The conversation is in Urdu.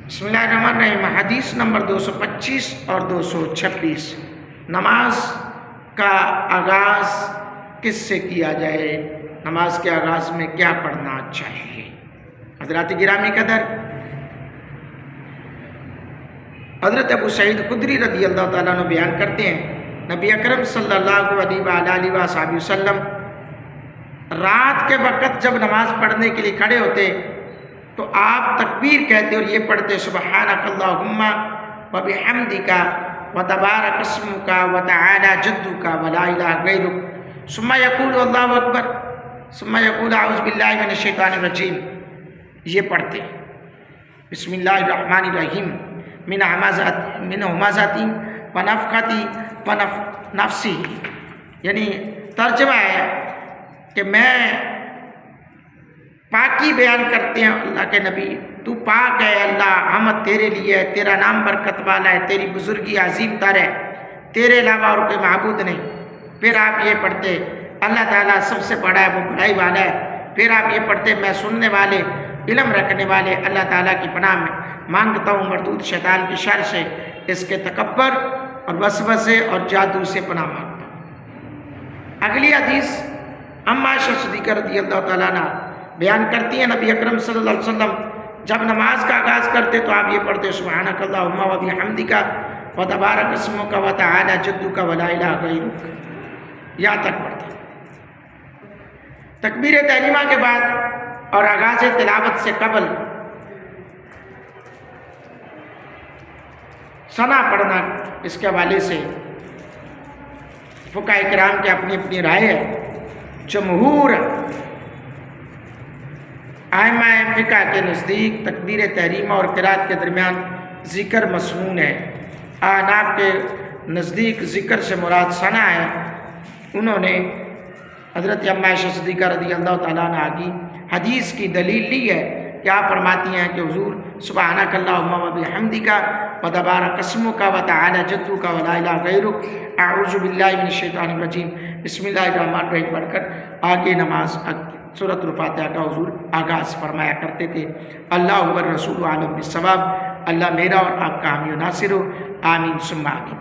بسم اللہ الرحمن الرحیم۔ حدیث نمبر 225 اور 226۔ نماز کا آغاز کس سے کیا جائے؟ نماز کے آغاز میں کیا پڑھنا چاہیے؟ حضرات گرامی قدر، حضرت ابو سعید خدری رضی اللہ تعالیٰ عنہ بیان کرتے ہیں، نبی اکرم صلی اللہ علیہ وآلہ وصحبہ وسلم رات کے وقت جب نماز پڑھنے کے لیے کھڑے ہوتے تو آپ تکبیر کہتے اور یہ پڑھتے، سبحانک اللہم وبحمدک وتبارک اسمک وتعالی جدک ولا الہ غیرک، ثم یقول اللہ اکبر، ثم یقول اعوذ باللہ من الشیطان الرجیم، یہ پڑھتے بسم اللہ الرحمن الرحیم من ہمزاتی ونفختی ونفسی۔ یعنی ترجمہ ہے کہ میں پاکی بیان کرتے ہیں اللہ کے نبی، تو پاک ہے اللہ، حمد تیرے لیے ہے، تیرا نام برکت والا ہے، تیری بزرگی عظیم تر ہے، تیرے علاوہ اور کوئی معبود نہیں۔ پھر آپ یہ پڑھتے اللہ تعالیٰ سب سے بڑا ہے، وہ بڑائی والا ہے۔ پھر آپ یہ پڑھتے میں سننے والے، علم رکھنے والے اللہ تعالیٰ کی پناہ میں مانگتا ہوں مردود شیطان کی شر سے، اس کے تکبر اور وسوسے اور جادو سے پناہ مانگتا ہوں۔ اگلی حدیث اما عائشہ صدیقہ رضی اللہ تعالیٰ عنہ بیان کرتی ہیں، نبی اکرم صلی اللہ علیہ وسلم جب نماز کا آغاز کرتے تو آپ یہ پڑھتے، سبحانک اللہم وبحمدک وتبارک اسمک وتعالی جدک ولا الہ غیرک، یہاں تک پڑھتے۔ تکبیر تحریمہ کے بعد اور آغاز تلاوت سے قبل ثنا پڑھنا، اس کے حوالے سے فقہاء کرام کی اپنی اپنی رائے ہے۔ جمہور ائمہ فقہ کے نزدیک تکبیر تحریمہ اور قرات کے درمیان ذکر مسنون ہے۔ احناف کے نزدیک ذکر سے مراد ثنا ہے۔ انہوں نے حضرت اما عائشہ صدیقہ رضی اللہ تعالیٰ عنہ کی حدیث کی دلیل لی ہے کہ آپ فرماتی ہیں کہ حضور سبحانک اللہم وبحمدک وتبارک اسمک وتعالی جدک ولا الہ غیرک، اعوذ باللہ من الشیطان الرجیم، بسم اللہ الرحمن الرحیم پڑھ کر آگے نماز سورۃ الفاتحہ کا حضور آغاز فرمایا کرتے تھے۔ اللہ والرسول عالم بالصواب، اللہ میرا اور آپ کا حامی و ناصر ہو، آمین ثم آمین۔